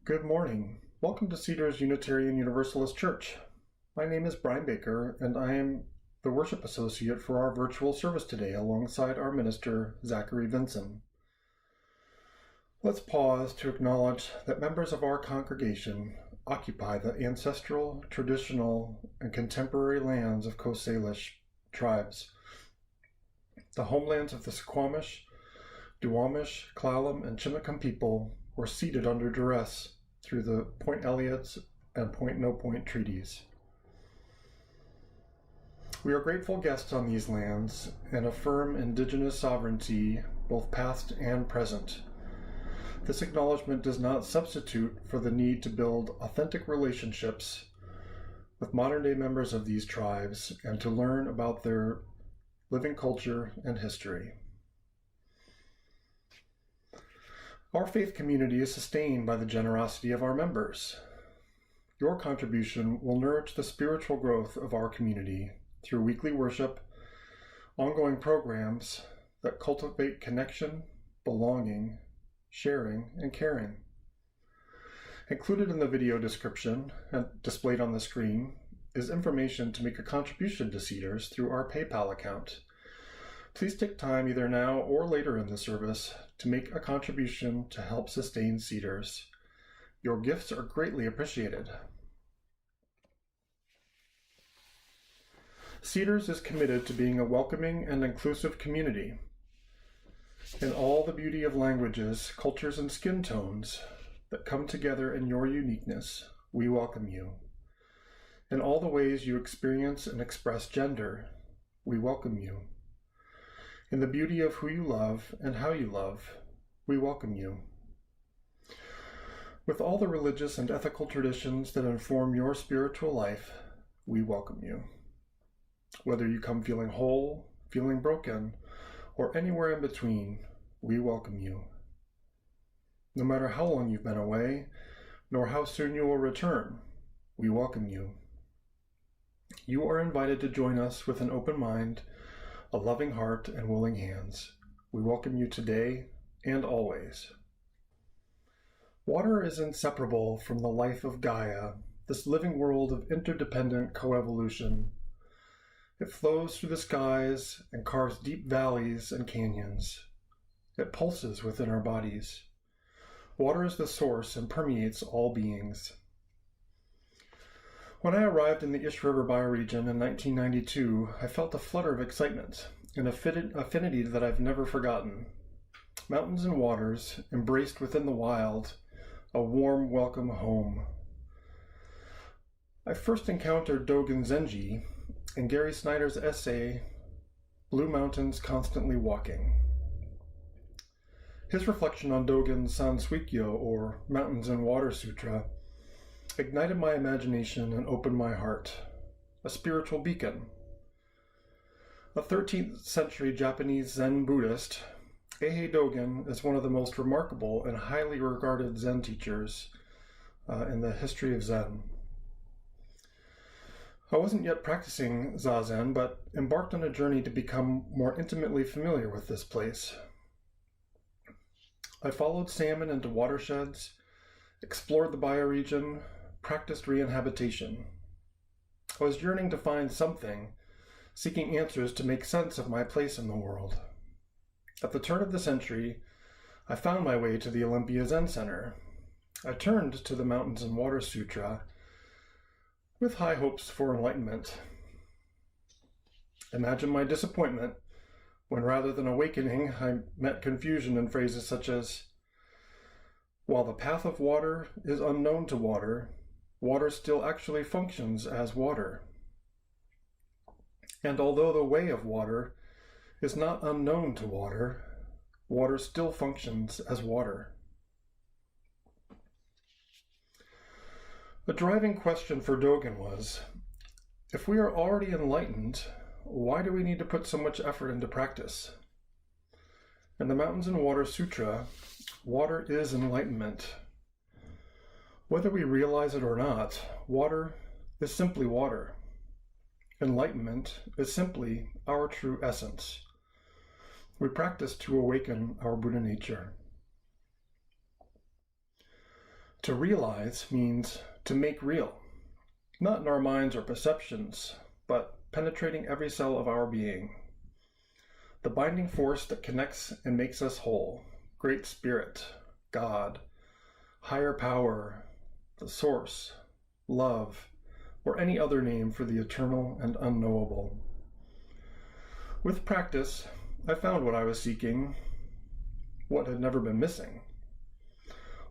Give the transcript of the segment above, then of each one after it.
Good morning. Welcome to Cedars Unitarian Universalist Church. My name is Brian Baker, and I am the worship associate for our virtual service today alongside our minister, Zachary Vinson. Let's pause to acknowledge that members of our congregation occupy the ancestral, traditional, and contemporary lands of Coast Salish tribes, the homelands of the Snohomish, Duwamish, Clallam, and Chimicum people were ceded under duress through the Point Elliots and Point No Point treaties. We are grateful guests on these lands and affirm indigenous sovereignty, both past and present. This acknowledgement does not substitute for the need to build authentic relationships with modern-day members of these tribes and to learn about their living culture and history. Our faith community is sustained by the generosity of our members. Your contribution will nourish the spiritual growth of our community through weekly worship, ongoing programs that cultivate connection, belonging, sharing, and caring. Included in the video description and displayed on the screen is information to make a contribution to Cedars through our PayPal account. Please take time either now or later in the service to make a contribution to help sustain Cedars. Your gifts are greatly appreciated. Cedars is committed to being a welcoming and inclusive community. In all the beauty of languages, cultures, and skin tones that come together in your uniqueness, we welcome you. In all the ways you experience and express gender, we welcome you. In the beauty of who you love and how you love, we welcome you. With all the religious and ethical traditions that inform your spiritual life, we welcome you. Whether you come feeling whole, feeling broken, or anywhere in between, we welcome you. No matter how long you've been away, nor how soon you will return, we welcome you. You are invited to join us with an open mind, a loving heart, and willing hands. We welcome you today and always. Water is inseparable from the life of Gaia, this living world of interdependent coevolution. It flows through the skies and carves deep valleys and canyons. It pulses within our bodies. Water is the source and permeates all beings. When I arrived in the Ish River bioregion in 1992, I felt a flutter of excitement, an affinity that I've never forgotten. Mountains and waters, embraced within the wild, a warm welcome home. I first encountered Dogen Zenji in Gary Snyder's essay, Blue Mountains Constantly Walking. His reflection on Dogen's Sanswikyo, or Mountains and Water Sutra, ignited my imagination and opened my heart, a spiritual beacon. A 13th century Japanese Zen Buddhist, Eihei Dogen is one of the most remarkable and highly regarded Zen teachers in the history of Zen. I wasn't yet practicing Zazen, but embarked on a journey to become more intimately familiar with this place. I followed salmon into watersheds, explored the bioregion, practiced reinhabitation. I was yearning to find something, seeking answers to make sense of my place in the world. At the turn of the century, I found my way to the Olympia Zen Center. I turned to the Mountains and Water Sutra with high hopes for enlightenment. Imagine my disappointment when, rather than awakening, I met confusion in phrases such as, "While the path of water is unknown to water, water still actually functions as water. And although the way of water is not unknown to water, water still functions as water." The driving question for Dogen was, if we are already enlightened, why do we need to put so much effort into practice? In the Mountains and Water Sutra, water is enlightenment. Whether we realize it or not, water is simply water. Enlightenment is simply our true essence. We practice to awaken our Buddha nature. To realize means to make real, not in our minds or perceptions, but penetrating every cell of our being. The binding force that connects and makes us whole, Great Spirit, God, higher power, the source, love, or any other name for the eternal and unknowable. With practice, I found what I was seeking, what had never been missing.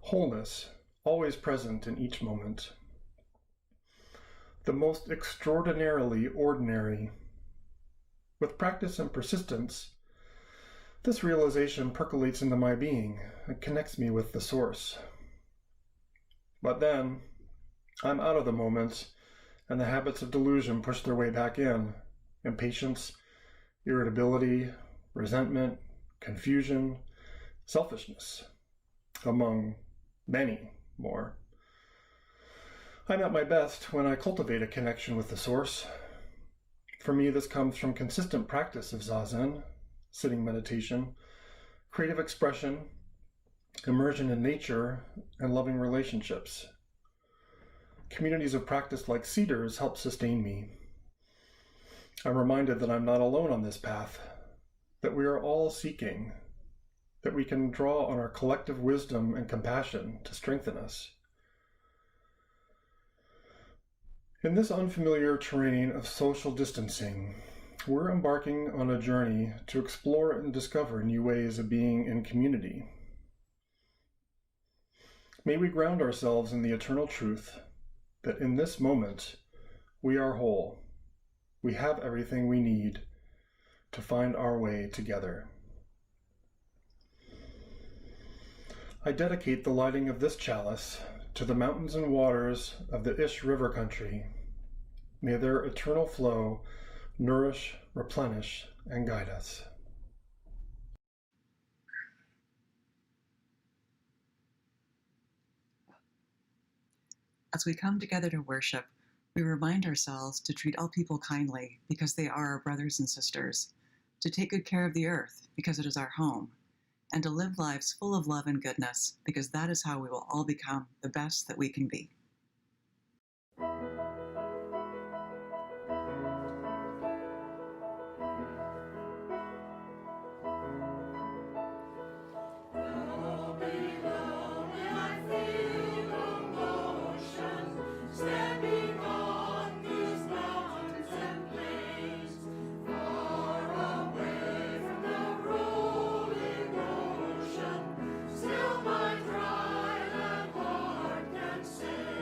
Wholeness, always present in each moment. The most extraordinarily ordinary. With practice and persistence, this realization percolates into my being and connects me with the source. But then, I'm out of the moment, and the habits of delusion push their way back in. Impatience, irritability, resentment, confusion, selfishness, among many more. I'm at my best when I cultivate a connection with the source. For me, this comes from consistent practice of zazen, sitting meditation, creative expression, immersion in nature, and loving relationships. Communities of practice like Cedars help sustain me. I'm reminded that I'm not alone on this path, that we are all seeking, that we can draw on our collective wisdom and compassion to strengthen us. In this unfamiliar terrain of social distancing, we're embarking on a journey to explore and discover new ways of being in community. May we ground ourselves in the eternal truth that in this moment we are whole. We have everything we need to find our way together. I dedicate the lighting of this chalice to the mountains and waters of the Ish River country. May their eternal flow nourish, replenish, and guide us. As we come together to worship, we remind ourselves to treat all people kindly because they are our brothers and sisters, to take good care of the earth because it is our home, and to live lives full of love and goodness because that is how we will all become the best that we can be. Still my dry land heart can sing.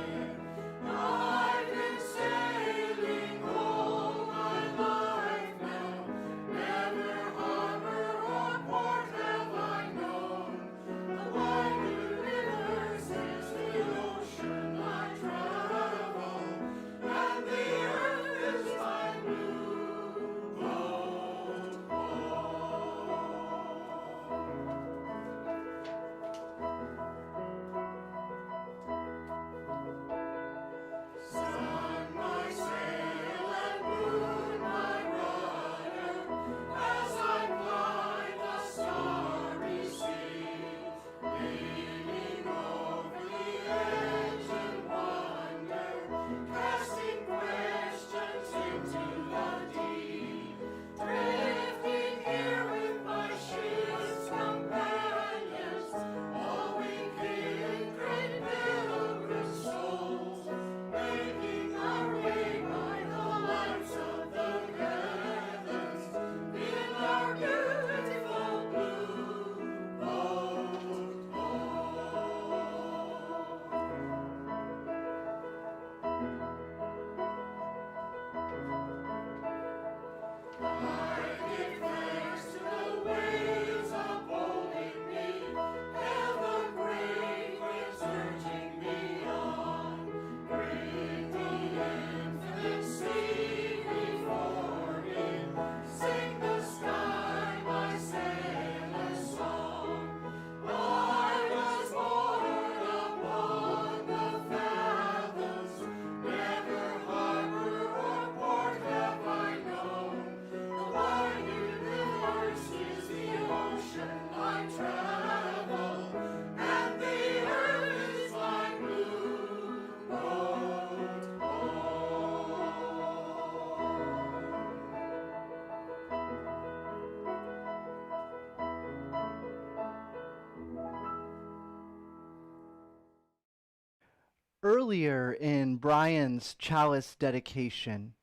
Earlier in Brian's chalice dedication,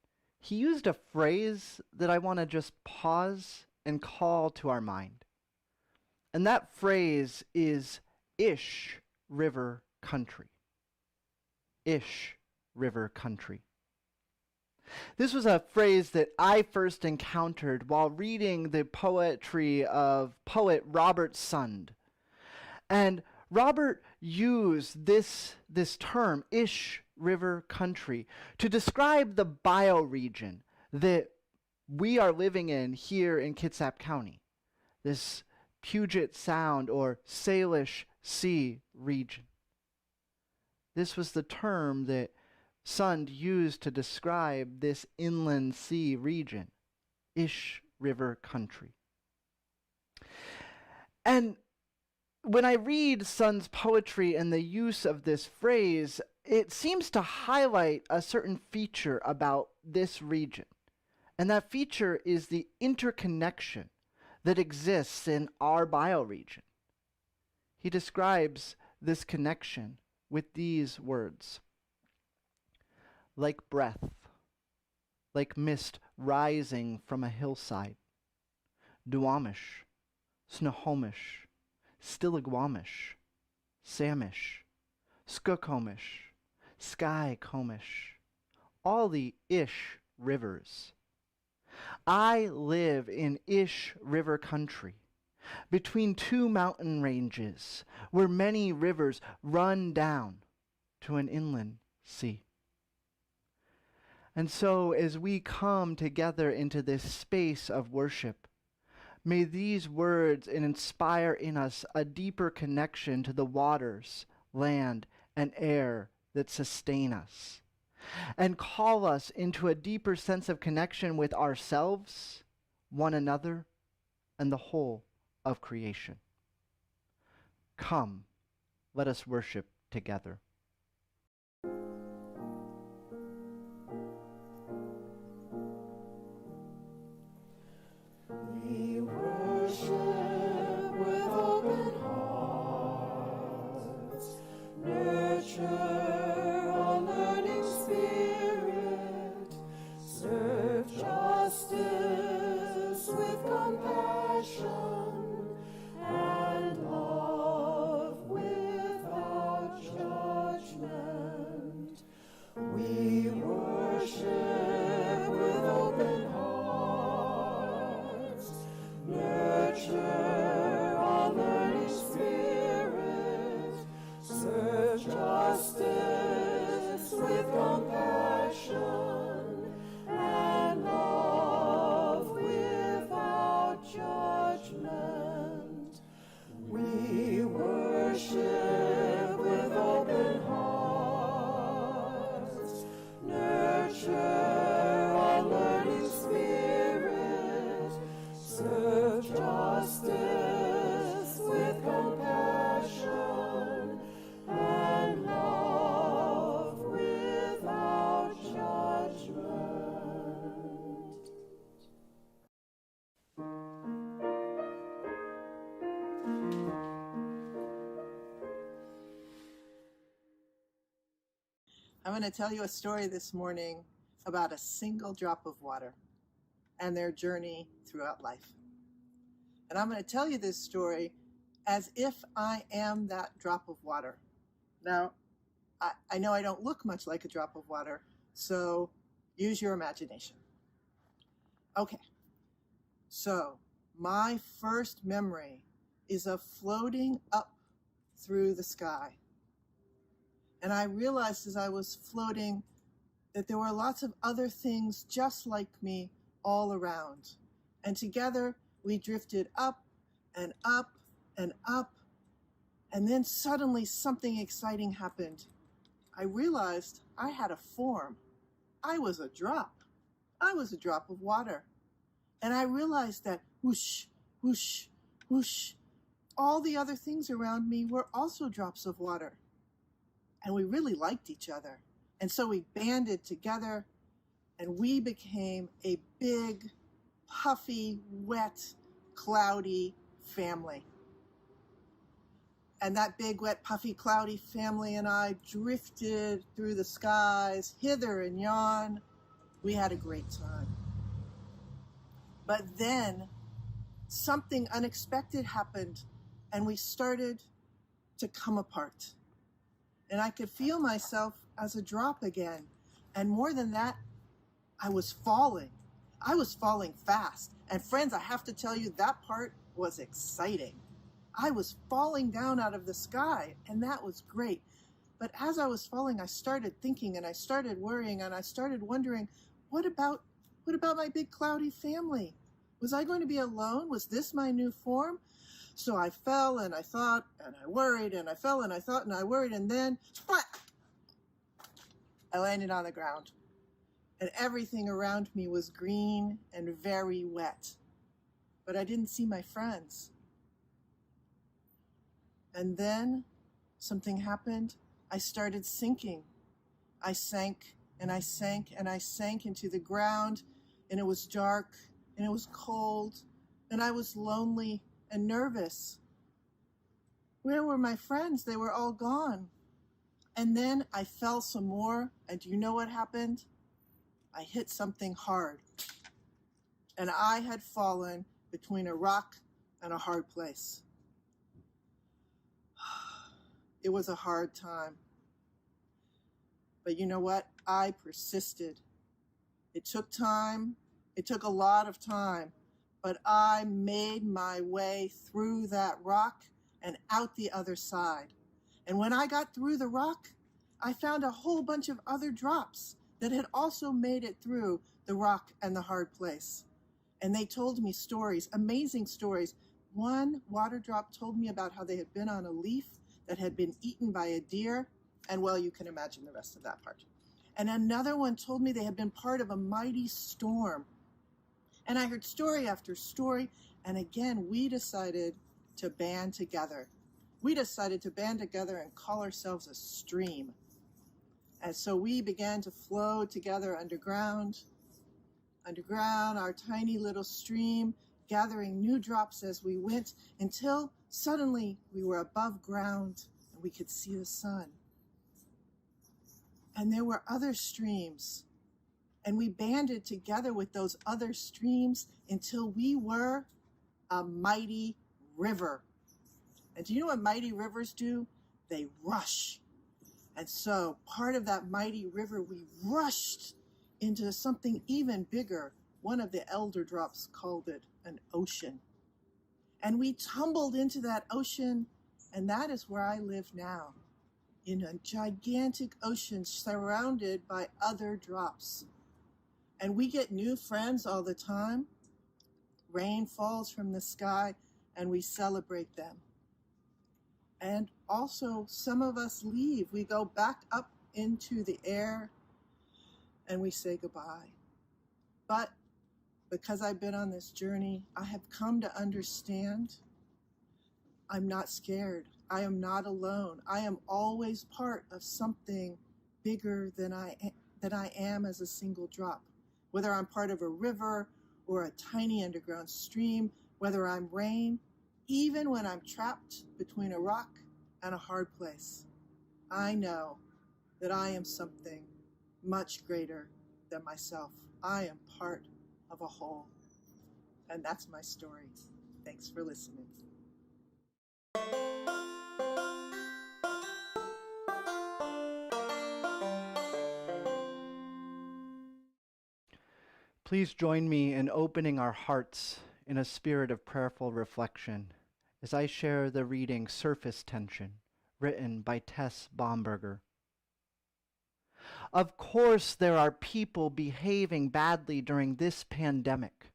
he used a phrase that I want to just pause and call to our mind. And that phrase is Ish River Country. Ish River Country. This was a phrase that I first encountered while reading the poetry of poet Robert Sund. And Robert used this term, Ish River Country, to describe the bioregion that we are living in here in Kitsap County, this Puget Sound or Salish Sea region. This was the term that Sund used to describe this inland sea region, Ish River Country. And when I read Sund's poetry and the use of this phrase, it seems to highlight a certain feature about this region. And that feature is the interconnection that exists in our bioregion. He describes this connection with these words. Like breath, like mist rising from a hillside, Duwamish, Snohomish, Duwamish, Samish, Snohomish, Skycomish, all the Ish rivers. I live in Ish River Country, between two mountain ranges, where many rivers run down to an inland sea. And so, as we come together into this space of worship, may these words inspire in us a deeper connection to the waters, land, and air that sustain us, and call us into a deeper sense of connection with ourselves, one another, and the whole of creation. Come, let us worship together. We worship with open hearts, nurture a learning spirit, serve justice with compassion, and love without judgment. We worship with open hearts, nurture a learning spirit, serve justice with compassion, and love without judgment. We worship with open hearts, nurture a learning spirit, serve justice with compassion, and love without judgment. I'm going to tell you a story this morning about a single drop of water and their journey throughout life. And I'm going to tell you this story as if I am that drop of water. Now, I know I don't look much like a drop of water, so use your imagination. Okay, so my first memory is of floating up through the sky. And I realized as I was floating that there were lots of other things just like me all around. And together we drifted up and up and up. And then suddenly something exciting happened. I realized I had a form. I was a drop. I was a drop of water. And I realized that whoosh, whoosh, whoosh, all the other things around me were also drops of water. And we really liked each other. And so we banded together and we became a big, puffy, wet, cloudy family. And that big, wet, puffy, cloudy family and I drifted through the skies, hither and yon. We had a great time. But then something unexpected happened, and we started to come apart. And I could feel myself as a drop again. And more than that, I was falling. I was falling fast. And friends, I have to tell you, that part was exciting. I was falling down out of the sky, and that was great. But as I was falling, I started thinking, and I started worrying, and I started wondering, what about my big cloudy family? Was I going to be alone? Was this my new form? So I fell, and I thought, and I worried, and I fell, and I thought, and I worried, and then, splat! I landed on the ground. And everything around me was green and very wet. But I didn't see my friends. And then something happened. I started sinking. I sank and I sank and I sank into the ground, and it was dark and it was cold and I was lonely and nervous. Where were my friends? They were all gone. And then I fell some more, and do you know what happened? I hit something hard, and I had fallen between a rock and a hard place. It was a hard time. But you know what? I persisted. It took time. It took a lot of time. But I made my way through that rock and out the other side. And when I got through the rock, I found a whole bunch of other drops that had also made it through the rock and the hard place. And they told me stories, amazing stories. One water drop told me about how they had been on a leaf that had been eaten by a deer, and well, you can imagine the rest of that part. And another one told me they had been part of a mighty storm. And I heard story after story, and again, we decided to band together. We decided to band together and call ourselves a stream. And so we began to flow together underground, our tiny little stream, gathering new drops as we went, until suddenly we were above ground and we could see the sun. And there were other streams, and we banded together with those other streams until we were a mighty river. And do you know what mighty rivers do? They rush. And so part of that mighty river, we rushed into something even bigger. One of the elder drops called it an ocean. And we tumbled into that ocean, and that is where I live now, in a gigantic ocean surrounded by other drops. And we get new friends all the time. Rain falls from the sky, and we celebrate them. And also, some of us leave. We go back up into the air, and we say goodbye. But because I've been on this journey, I have come to understand I'm not scared. I am not alone. I am always part of something bigger than I am as a single drop. Whether I'm part of a river or a tiny underground stream, whether I'm rain, even when I'm trapped between a rock and a hard place, I know that I am something much greater than myself. I am part of a whole. And that's my story. Thanks for listening. Please join me in opening our hearts in a spirit of prayerful reflection as I share the reading Surface Tension, written by Tess Bomberger. Of course, there are people behaving badly during this pandemic,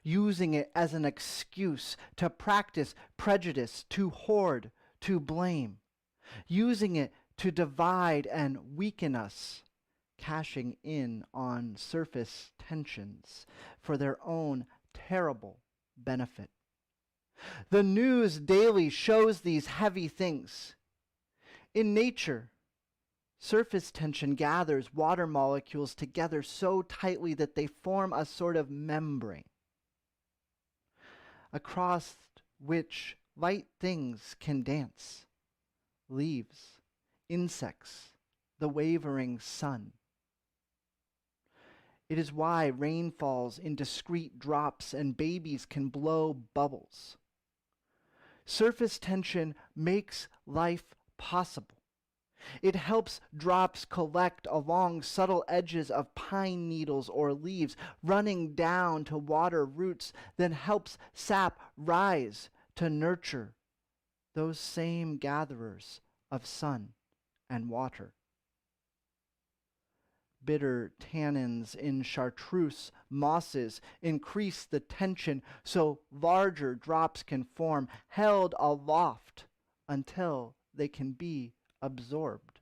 using it as an excuse to practice prejudice, to hoard, to blame, using it to divide and weaken us, cashing in on surface tensions for their own terrible benefit. The news daily shows these heavy things. In nature, surface tension gathers water molecules together so tightly that they form a sort of membrane, across which white things can dance. Leaves, insects, the wavering sun. It is why rain falls in discrete drops and babies can blow bubbles. Surface tension makes life possible. It helps drops collect along subtle edges of pine needles or leaves, running down to water roots, then helps sap rise to nurture those same gatherers of sun and water. Bitter tannins in chartreuse mosses increase the tension so larger drops can form, held aloft until they can be absorbed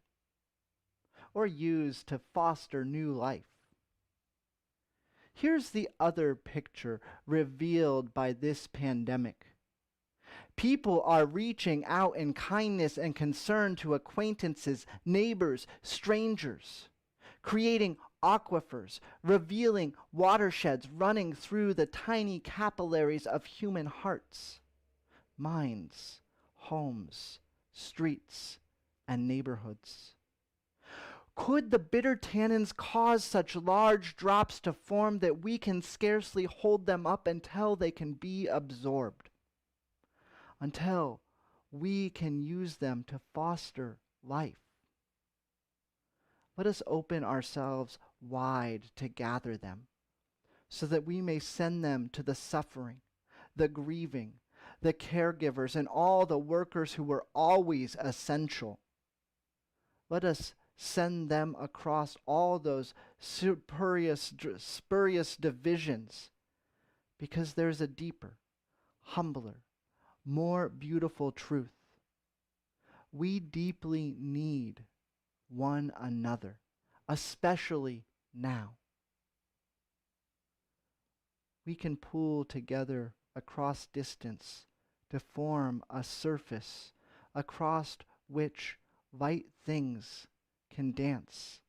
or used to foster new life. Here's the other picture revealed by this pandemic. People are reaching out in kindness and concern to acquaintances, neighbors, strangers, creating aquifers, revealing watersheds running through the tiny capillaries of human hearts, minds, homes, streets, and neighborhoods. Could the bitter tannins cause such large drops to form that we can scarcely hold them up until they can be absorbed? Until we can use them to foster life? Let us open ourselves wide to gather them, so that we may send them to the suffering, the grieving, the caregivers, and all the workers who were always essential. Let us send them across all those spurious divisions, because there's a deeper, humbler, more beautiful truth. We deeply need one another, especially now. We can pull together across distance to form a surface across which light things can dance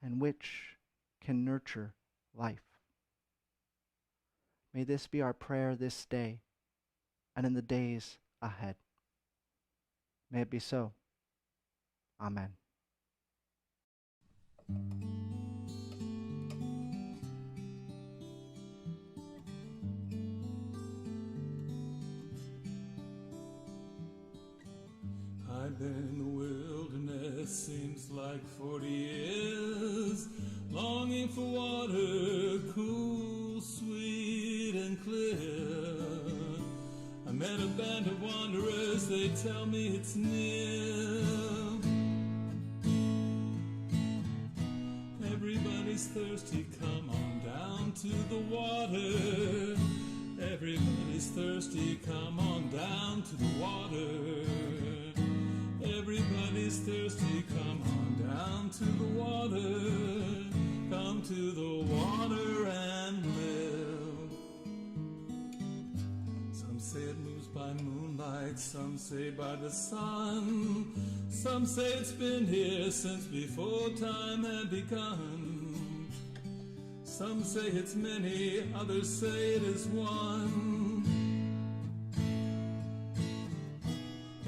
and which can nurture life. May this be our prayer this day and in the days ahead. May it be so. Amen. I've been in the wilderness, seems like 40 years, longing for water, cool, sweet, and clear. I met a band of wanderers, they tell me it's near. Everybody's thirsty, come on down to the water. Everybody's thirsty, come on down to the water. Everybody's thirsty, come on down to the water. Come to the water and live. Some say it moves by moonlight, some say by the sun. Some say it's been here since before time had begun. Some say it's many, others say it is one.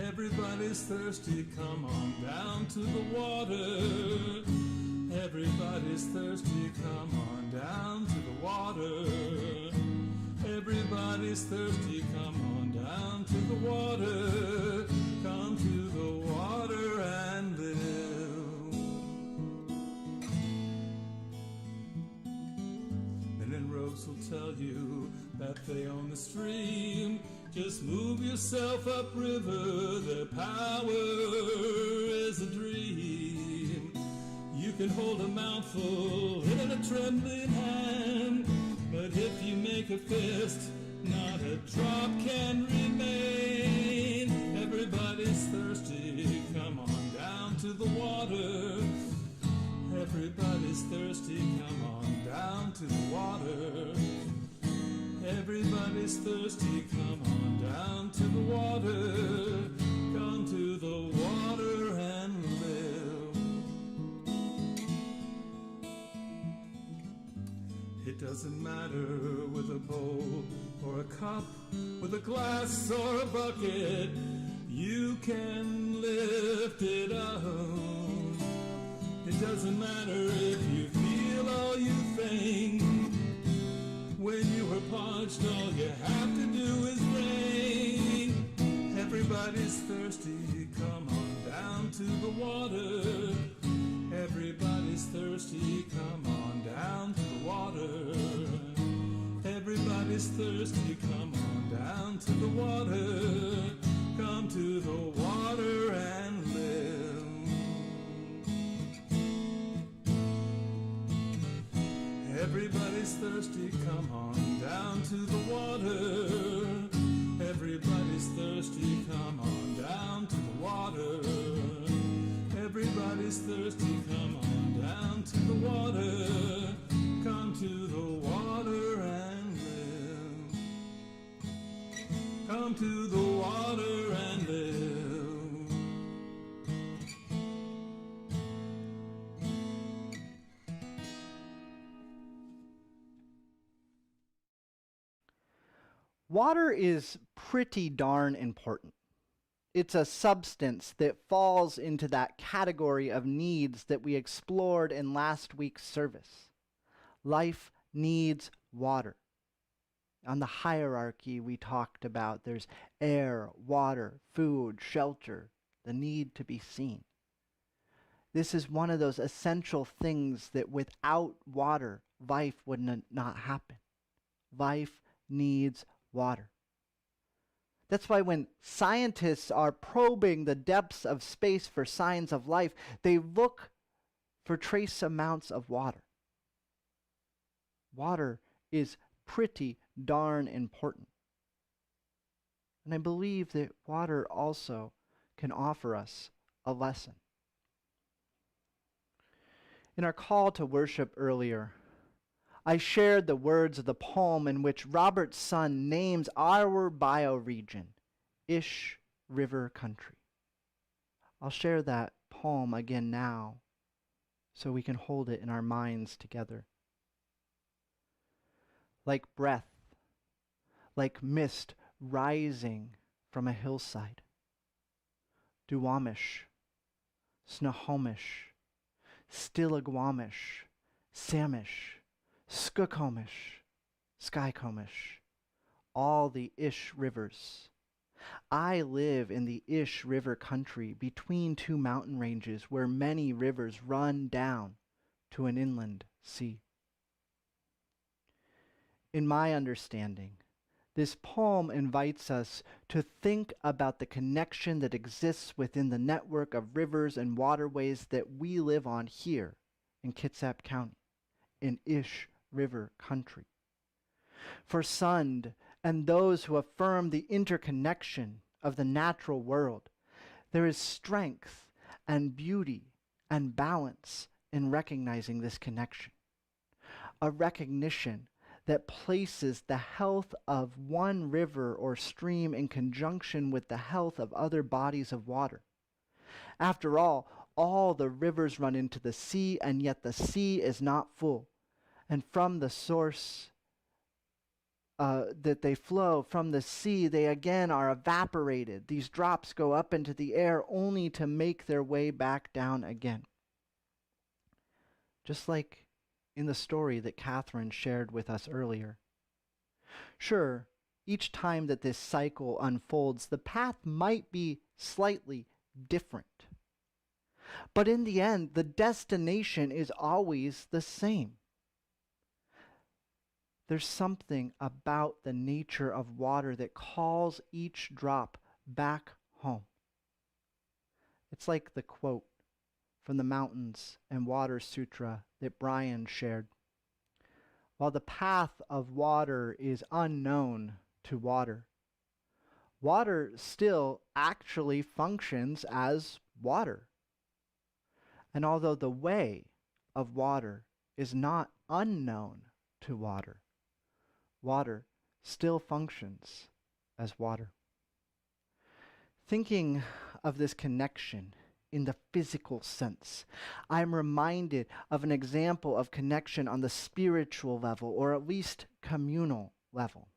Everybody's thirsty, come on down to the water. Everybody's thirsty, come on down to the water. Everybody's thirsty, come on down to the water. Come to the water and live. Men in robes will tell you that they own the stream. Just move yourself upriver, their power is a dream. You can hold a mouthful in a trembling hand, but if you make a fist, not a drop can remain. Everybody's thirsty, come on down to the water. Everybody's thirsty, come on down to the water. Everybody's thirsty, come on down to the water. Come to the water and live. It It doesn't matter with a bowl or a cup, with a glass or a bucket, you can lift it up. It doesn't matter if you feel all you think. When you are parched, all you have to do is ring. Everybody's thirsty, come on down to the water. Everybody's thirsty, come on down to the water. Everybody's thirsty, come on down to the water. Come to the water and live. Everybody's thirsty, come on down to the water. Everybody's thirsty, come on down to the water. Everybody's thirsty, come on down to the water. Come to the water and live. Come to the water and live. Water is pretty darn important. It's a substance that falls into that category of needs that we explored in last week's service. Life needs water. On the hierarchy we talked about, there's air, water, food, shelter, the need to be seen. This is one of those essential things that without water, life would not happen. Life needs water. That's why when scientists are probing the depths of space for signs of life, they look for trace amounts of water. Water is pretty darn important. And I believe that water also can offer us a lesson. In our call to worship earlier, I shared the words of the poem in which Robert Sun names our bioregion, Ish River Country. I'll share that poem again now so we can hold it in our minds together. Like breath, like mist rising from a hillside. Duwamish, Snohomish, Duwamish, Samish, Snohomish, Skycomish, all the Ish rivers. I live in the Ish River country between two mountain ranges where many rivers run down to an inland sea. In my understanding, this poem invites us to think about the connection that exists within the network of rivers and waterways that we live on here in Kitsap County, in Ish River country. For Sund and those who affirm the interconnection of the natural world, there is strength and beauty and balance in recognizing this connection. A recognition that places the health of one river or stream in conjunction with the health of other bodies of water. After all the rivers run into the sea, and yet the sea is not full. And from the source that they flow, from the sea, they again are evaporated. These drops go up into the air only to make their way back down again. Just like in the story that Catherine shared with us earlier. Sure, each time that this cycle unfolds, the path might be slightly different. But in the end, the destination is always the same. There's something about the nature of water that calls each drop back home. It's like the quote from the Mountains and Water Sutra that Brian shared. While the path of water is unknown to water, water still actually functions as water. And although the way of water is not unknown to water, water still functions as water. Thinking of this connection in the physical sense. I'm reminded of an example of connection on the spiritual level, or at least communal level.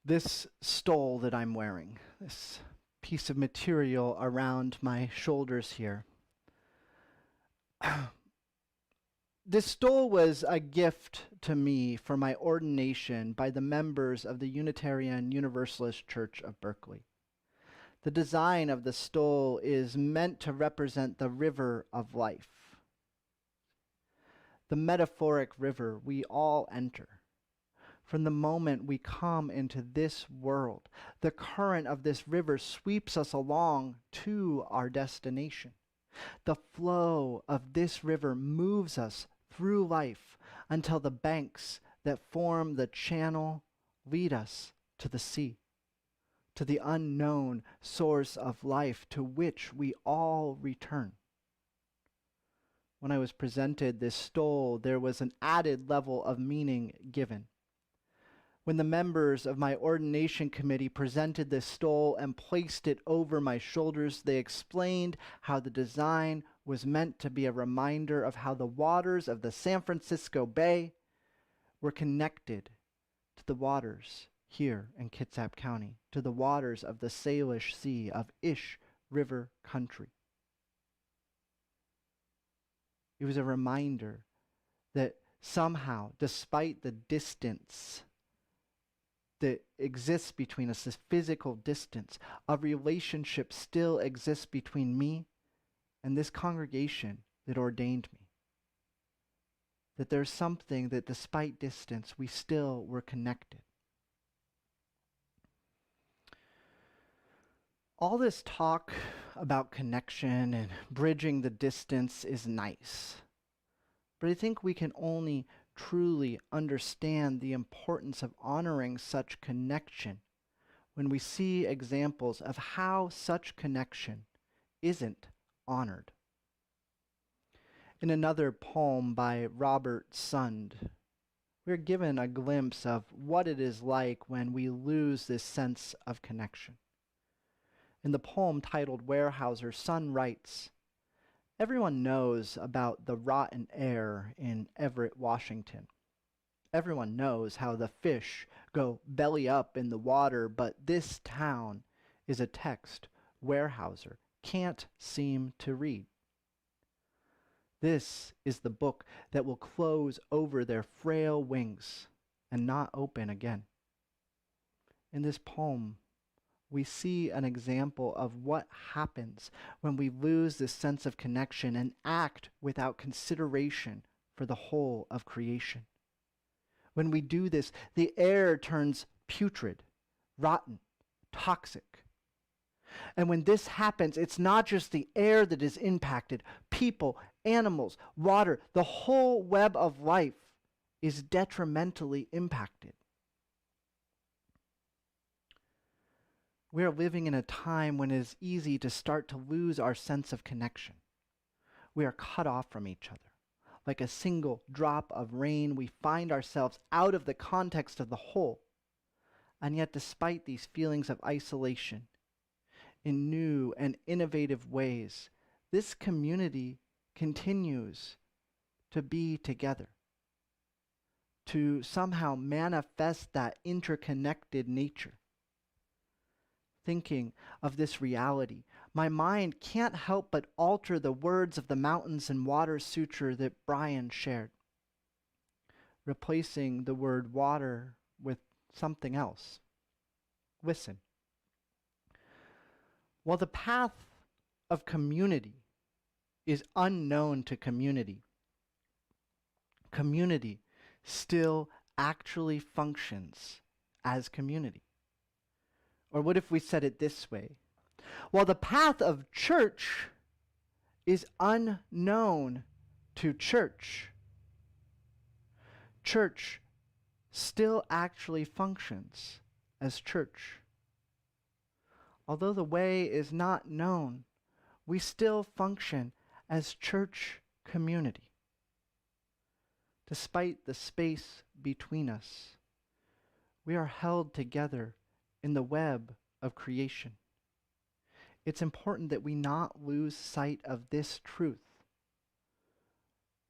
This stole that I'm wearing, this piece of material around my shoulders here, this stole was a gift to me for my ordination by the members of the Unitarian Universalist Church of Berkeley. The design of the stole is meant to represent the river of life, the metaphoric river we all enter. From the moment we come into this world, the current of this river sweeps us along to our destination. The flow of this river moves us through life until the banks that form the channel lead us to the sea, to the unknown source of life to which we all return. When I was presented this stole, there was an added level of meaning given. When the members of my ordination committee presented this stole and placed it over my shoulders, they explained how the design was meant to be a reminder of how the waters of the San Francisco Bay were connected to the waters here in Kitsap County, to the waters of the Salish Sea of Ish River country. It was a reminder that somehow, despite the distance that exists between us, this physical distance, a relationship still exists between me and this congregation that ordained me. That there's something that despite distance, we still were connected. All this talk about connection and bridging the distance is nice, but I think we can only truly understand the importance of honoring such connection when we see examples of how such connection isn't honored. In another poem by Robert Sund, we're given a glimpse of what it is like when we lose this sense of connection. In the poem titled Warehouser, Sund writes, "Everyone knows about the rotten air in Everett, Washington. Everyone knows how the fish go belly up in the water, but this town is a text Warehouser can't seem to read. This is the book that will close over their frail wings and not open again." In this poem, we see an example of what happens when we lose this sense of connection and act without consideration for the whole of creation. When we do this, the air turns putrid, rotten, toxic. And when this happens, it's not just the air that is impacted. People, animals, water, the whole web of life is detrimentally impacted. We are living in a time when it is easy to start to lose our sense of connection. We are cut off from each other. Like a single drop of rain, we find ourselves out of the context of the whole. And yet, despite these feelings of isolation, in new and innovative ways, this community continues to be together, to somehow manifest that interconnected nature. Thinking of this reality, my mind can't help but alter the words of the Mountains and Water Sutra that Brian shared, replacing the word water with something else. Listen. While the path of community is unknown to community, community still actually functions as community. Or what if we said it this way? While the path of church is unknown to church, church still actually functions as church. Although the way is not known, we still function as church community. Despite the space between us, we are held together in the web of creation. it's important that we not lose sight of this truth.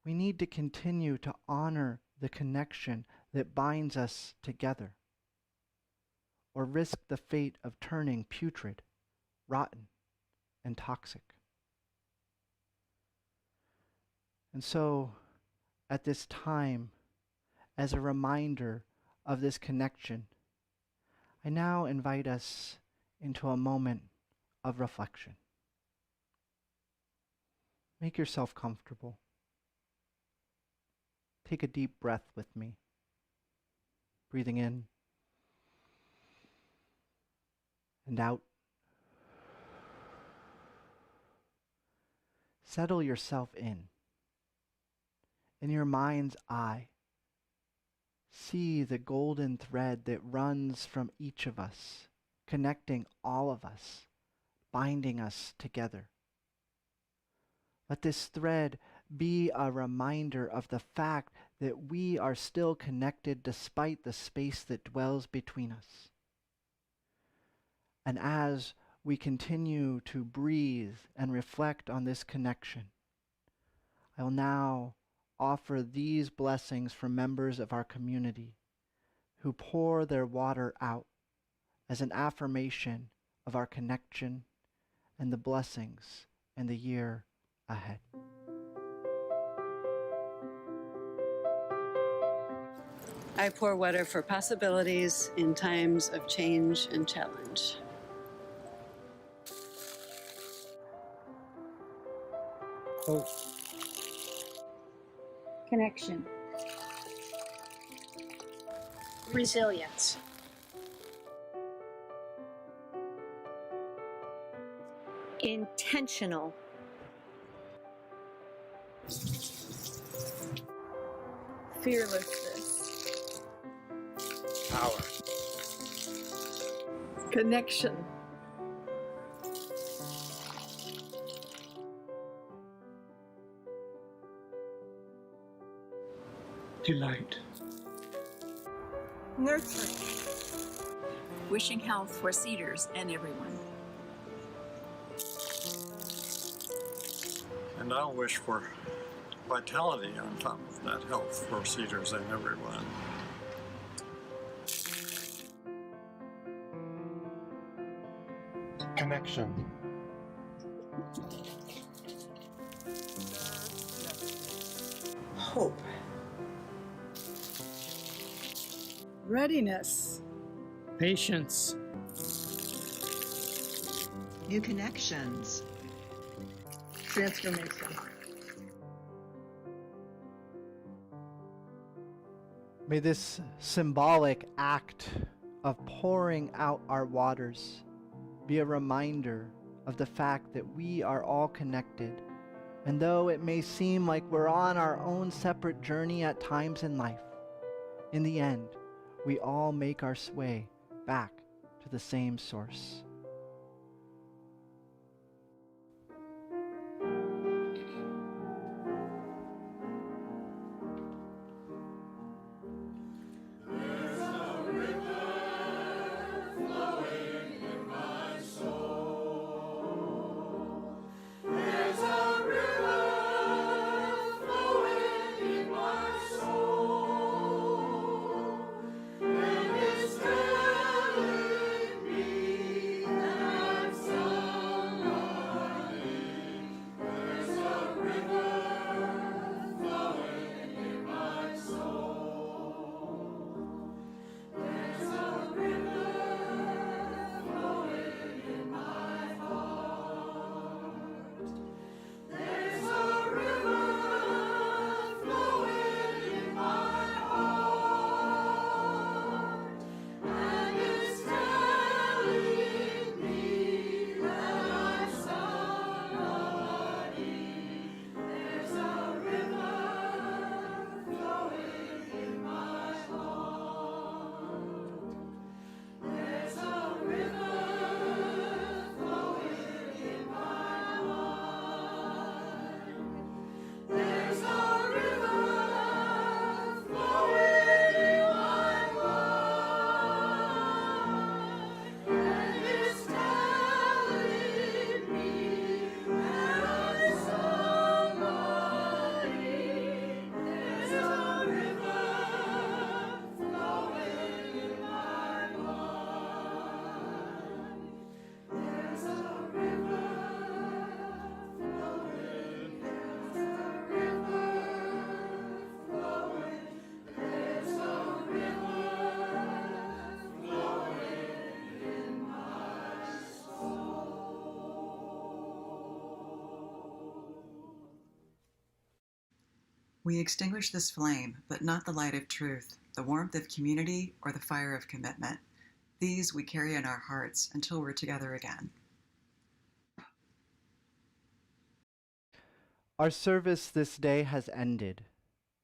We need to continue to honor the connection that binds us together, or risk the fate of turning putrid, rotten, and toxic. And so, at this time, as a reminder of this connection, I now invite us into a moment of reflection. Make yourself comfortable. Take a deep breath with me. Breathing in and out. Settle yourself in. In your mind's eye, see the golden thread that runs from each of us, connecting all of us, binding us together. Let this thread be a reminder of the fact that we are still connected despite the space that dwells between us. And as we continue to breathe and reflect on this connection, I will now offer these blessings for members of our community who pour their water out as an affirmation of our connection and the blessings in the year ahead. I pour water for possibilities in times of change and challenge. Hope. Connection. Resilience. Intentional. Fearlessness. Power. Connection. Delight. Nurturing. Wishing health for Cedars and everyone. And I'll wish for vitality on top of that, health for Cedars and everyone. Connection. Hope. Readiness. Patience. New connections. Transformation. May this symbolic act of pouring out our waters be a reminder of the fact that we are all connected. And though it may seem like we're on our own separate journey at times in life, in the end, we all make our way back to the same source. We extinguish this flame, but not the light of truth, the warmth of community, or the fire of commitment. These we carry in our hearts until we're together again. Our service this day has ended,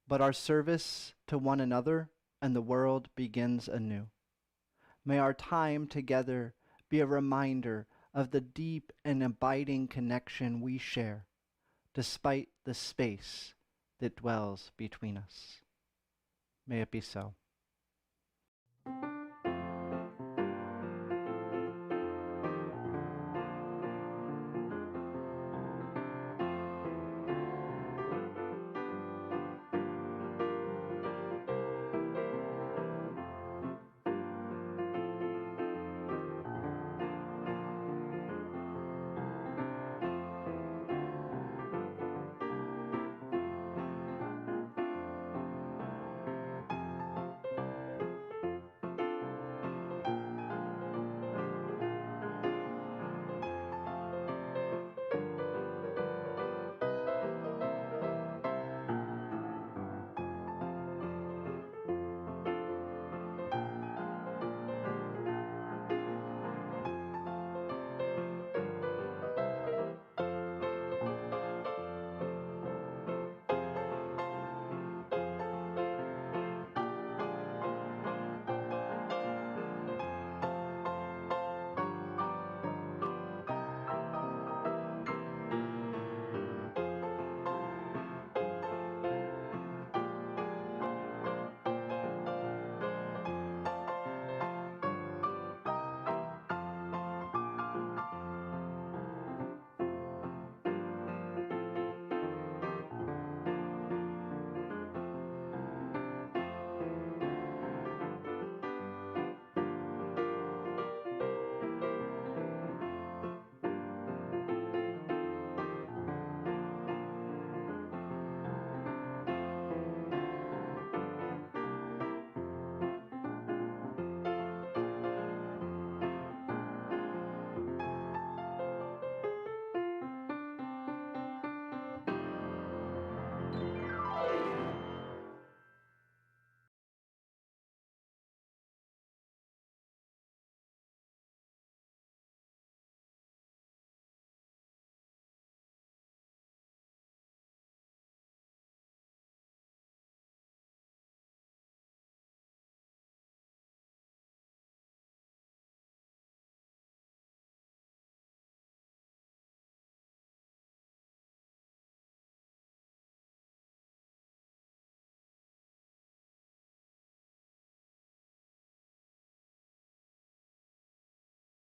but our service to one another and the world begins anew. May our time together be a reminder of the deep and abiding connection we share, despite the space that dwells between us. May it be so.